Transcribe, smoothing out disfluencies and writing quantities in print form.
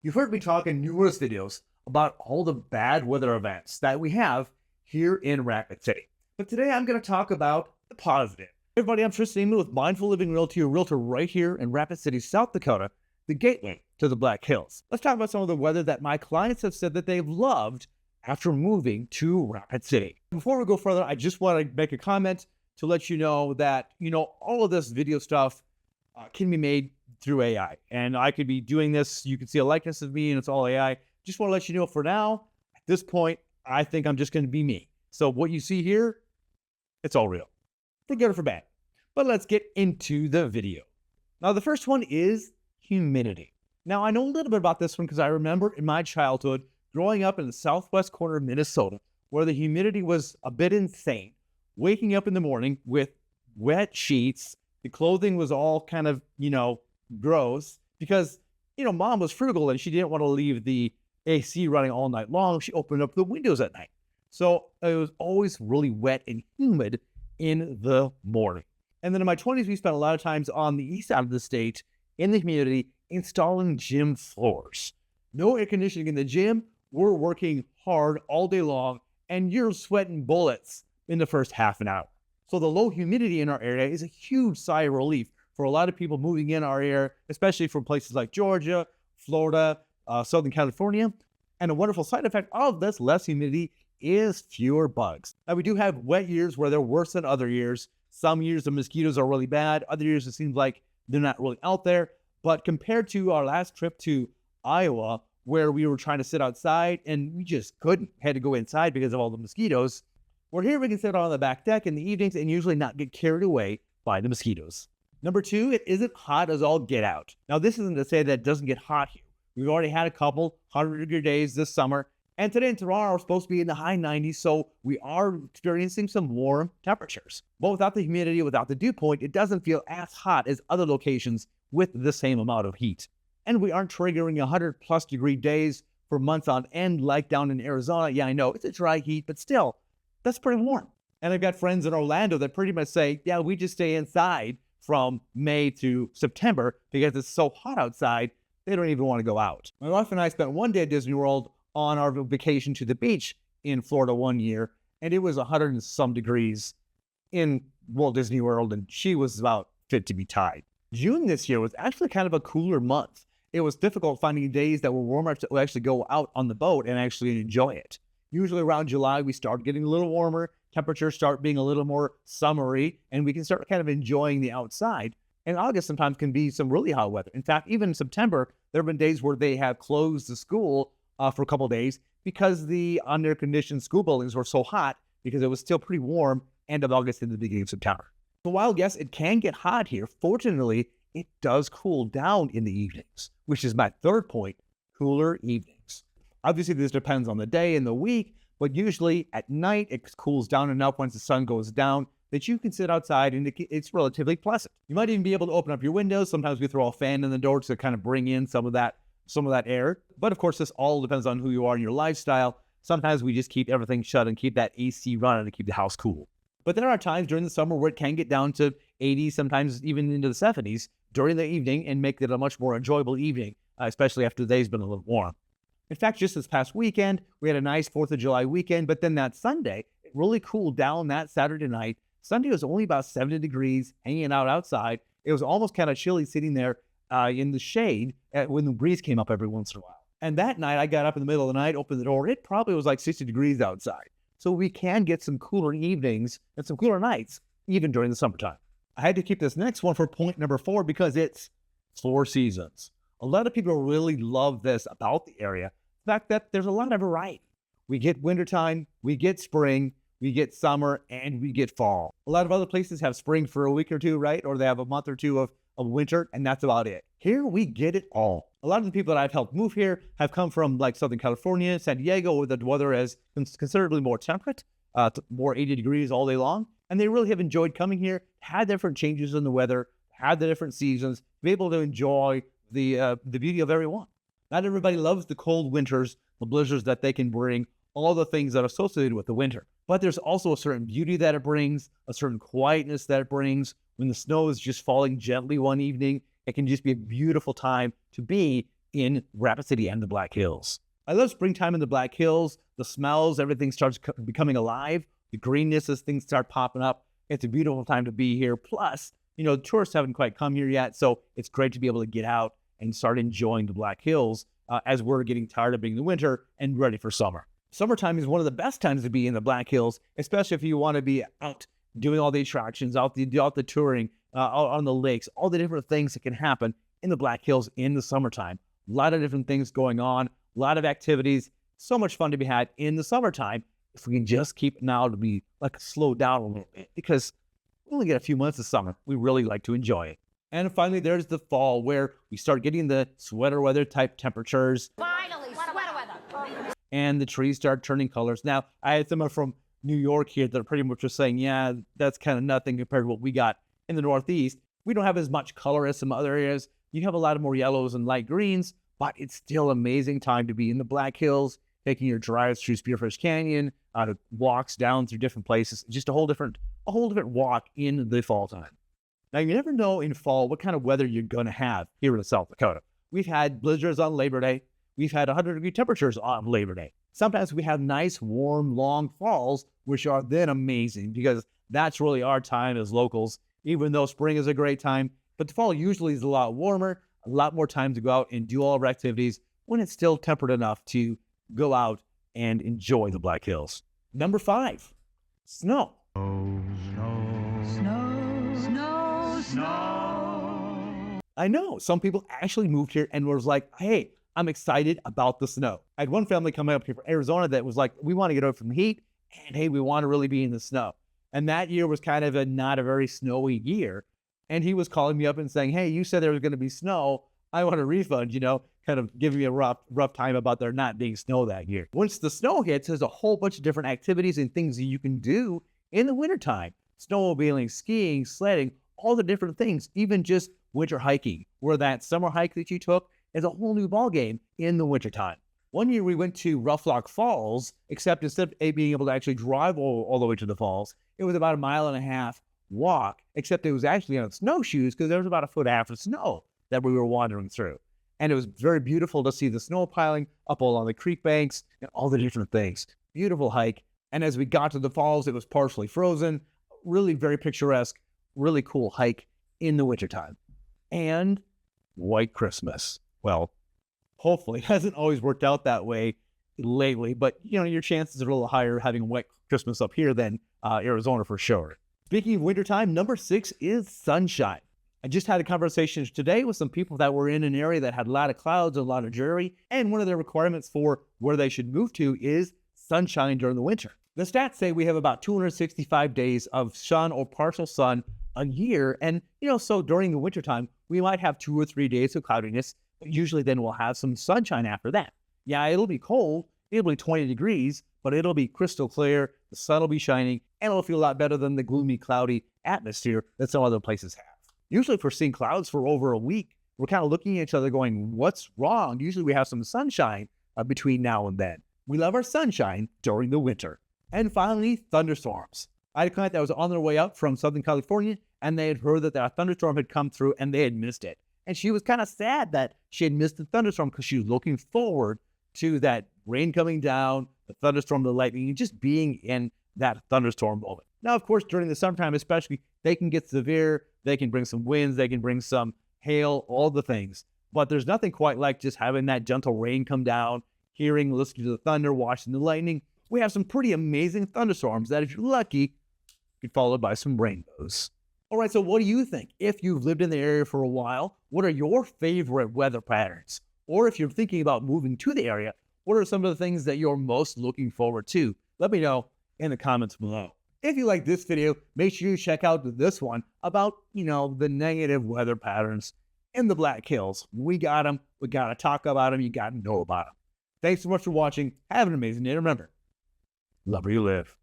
You've heard me talk in numerous videos about all the bad weather events that we have here in Rapid City. But today I'm going to talk about the positive. Hey everybody, I'm Tristan Emond with Mindful Living Realty, a realtor right here in Rapid City, South Dakota, the gateway to the Black Hills. Let's talk about some of the weather that my clients have said that they've loved after moving to Rapid City. Before we go further, I just want to make a comment to let you know that, all of this video stuff can be made through AI. And I could be doing this. You can see a likeness of me and it's all AI. Just want to let you know for now, at this point, I think I'm just going to be me. So what you see here, it's all real, for good or for bad. But let's get into the video. Now, the first one is humidity. Now, I know a little bit about this one because I remember in my childhood growing up in the southwest corner of Minnesota, where the humidity was a bit insane. Waking up in the morning with wet sheets, the clothing was all kind of, gross because, mom was frugal and she didn't want to leave the AC running all night long. She opened up the windows at night. So it was always really wet and humid in the morning. And then in my 20s, we spent a lot of times on the east side of the state in the community installing gym floors. No air conditioning in the gym. We're working hard all day long and you're sweating bullets in the first half an hour. So the low humidity in our area is a huge sigh of relief for a lot of people moving in our area, especially from places like Georgia, Florida, Southern California. And a wonderful side effect of this less humidity is fewer bugs. Now, we do have wet years where they're worse than other years. Some years the mosquitoes are really bad. Other years it seems like they're not really out there. But compared to our last trip to Iowa, where we were trying to sit outside and we just couldn't, had to go inside because of all the mosquitoes, we're here we can sit on the back deck in the evenings and usually not get carried away by the mosquitoes. Number two, it isn't hot as all get out. Now, this isn't to say that it doesn't get hot here. We've already had a couple 100-degree days this summer, and today and tomorrow are supposed to be in the high 90s, so we are experiencing some warm temperatures. But without the humidity, without the dew point, it doesn't feel as hot as other locations with the same amount of heat. And we aren't triggering 100-plus degree days for months on end like down in Arizona. Yeah, I know, it's a dry heat, but still, that's pretty warm. And I've got friends in Orlando that pretty much say, yeah, we just stay inside from May to September because it's so hot outside, they don't even want to go out. My wife and I spent one day at Disney World on our vacation to the beach in Florida one year, and it was 100 and some degrees in Walt Disney World, and she was about fit to be tied. June this year was actually kind of a cooler month. It was difficult finding days that were warmer to actually go out on the boat and actually enjoy it. Usually around July, we start getting a little warmer, temperatures start being a little more summery, and we can start kind of enjoying the outside. And August sometimes can be some really hot weather. In fact, even in September, there have been days where they have closed the school for a couple of days because the under-conditioned school buildings were so hot because it was still pretty warm end of August and the beginning of September. So while, yes, it can get hot here, fortunately, it does cool down in the evenings, which is my third point, cooler evenings. Obviously, this depends on the day and the week, but usually at night, it cools down enough once the sun goes down that you can sit outside and it's relatively pleasant. You might even be able to open up your windows. Sometimes we throw a fan in the door to kind of bring in some of that air. But of course, this all depends on who you are and your lifestyle. Sometimes we just keep everything shut and keep that AC running to keep the house cool. But there are times during the summer where it can get down to 80, sometimes even into the 70s during the evening and make it a much more enjoyable evening, especially after the day's been a little warm. In fact, just this past weekend, we had a nice 4th of July weekend, but then that Sunday, it really cooled down that Saturday night. Sunday was only about 70 degrees, hanging out outside. It was almost kind of chilly sitting there in the shade when the breeze came up every once in a while. And that night, I got up in the middle of the night, opened the door. It probably was like 60 degrees outside. So we can get some cooler evenings and some cooler nights, even during the summertime. I had to keep this next one for point number 4 because it's 4 seasons. A lot of people really love this about the area. The fact that there's a lot of variety. We get wintertime, we get spring, we get summer, and we get fall. A lot of other places have spring for a week or two, right? Or they have a month or two of winter, and that's about it. Here, we get it all. A lot of the people that I've helped move here have come from like Southern California, San Diego, where the weather is considerably more temperate, more 80 degrees all day long. And they really have enjoyed coming here, had different changes in the weather, had the different seasons, be able to enjoy the beauty of every one. Not everybody loves the cold winters, the blizzards that they can bring, all the things that are associated with the winter. But there's also a certain beauty that it brings, a certain quietness that it brings. When the snow is just falling gently one evening, it can just be a beautiful time to be in Rapid City and the Black Hills. I love springtime in the Black Hills. The smells, everything starts becoming alive. The greenness as things start popping up. It's a beautiful time to be here. Plus, the tourists haven't quite come here yet, so it's great to be able to get out and start enjoying the Black Hills as we're getting tired of being in the winter and ready for summer. Summertime is one of the best times to be in the Black Hills, especially if you want to be out doing all the attractions, out the touring, out on the lakes, all the different things that can happen in the Black Hills in the summertime. A lot of different things going on, a lot of activities, so much fun to be had in the summertime if we can just keep it now to be slow down a little bit, because we only get a few months of summer. We really like to enjoy it. And finally, there's the fall, where we start getting the sweater weather type temperatures. Finally, sweater weather. And the trees start turning colors. Now, I had someone from New York here that pretty much was saying, yeah, that's kind of nothing compared to what we got in the Northeast. We don't have as much color as some other areas. You have a lot of more yellows and light greens, but it's still amazing time to be in the Black Hills, taking your drives through Spearfish Canyon, walks down through different places, just a whole different walk in the fall time. Now, you never know in fall what kind of weather you're going to have here in South Dakota. We've had blizzards on Labor Day. We've had 100-degree temperatures on Labor Day. Sometimes we have nice, warm, long falls, which are then amazing, because that's really our time as locals, even though spring is a great time. But the fall usually is a lot warmer, a lot more time to go out and do all of our activities when it's still temperate enough to go out and enjoy the Black Hills. Number 5, snow. I know some people actually moved here and was like, hey, I'm excited about the snow. I had one family coming up here from Arizona that was like, we want to get away from the heat, and hey, we want to really be in the snow. And that year was kind of not a very snowy year. And he was calling me up and saying, hey, you said there was going to be snow. I want a refund, kind of giving me a rough time about there not being snow that year. Once the snow hits, there's a whole bunch of different activities and things that you can do in the wintertime. Snowmobiling, skiing, sledding, all the different things, even just winter hiking, where that summer hike that you took is a whole new ballgame in the wintertime. One year we went to Rough Rock Falls, except instead of being able to actually drive all the way to the falls, it was about a 1.5 mile walk, except it was actually on snowshoes because there was about 1.5 foot of snow that we were wandering through. And it was very beautiful to see the snow piling up along the creek banks and all the different things. Beautiful hike. And as we got to the falls, it was partially frozen. Really very picturesque, really cool hike in the wintertime. And White Christmas. Well, hopefully it hasn't always worked out that way lately, but your chances are a little higher having White Christmas up here than Arizona for sure. Speaking of wintertime, number 6 is sunshine. I just had a conversation today with some people that were in an area that had a lot of clouds and a lot of dreary, and one of their requirements for where they should move to is sunshine during the winter. The stats say we have about 265 days of sun or partial sun a year, and so during the wintertime, we might have 2 or 3 days of cloudiness, but usually then we'll have some sunshine after that. Yeah, it'll be cold, it'll be 20 degrees, but it'll be crystal clear, the sun will be shining, and it'll feel a lot better than the gloomy, cloudy atmosphere that some other places have. Usually if we're seeing clouds for over a week, we're kind of looking at each other going, what's wrong? Usually we have some sunshine between now and then. We love our sunshine during the winter. And finally, thunderstorms. I had a client that was on their way up from Southern California, and they had heard that a thunderstorm had come through and they had missed it. And she was kind of sad that she had missed the thunderstorm because she was looking forward to that rain coming down, the thunderstorm, the lightning, and just being in that thunderstorm moment. Now, of course, during the summertime especially, they can get severe. They can bring some winds. They can bring some hail, all the things. But there's nothing quite like just having that gentle rain come down, hearing, listening to the thunder, watching the lightning. We have some pretty amazing thunderstorms that, if you're lucky, get followed by some rainbows. All right, so what do you think? If you've lived in the area for a while, what are your favorite weather patterns? Or if you're thinking about moving to the area, what are some of the things that you're most looking forward to? Let me know in the comments below. If you like this video, make sure you check out this one about, the negative weather patterns in the Black Hills. We got them. We got to talk about them. You got to know about them. Thanks so much for watching. Have an amazing day. Remember, love where you live.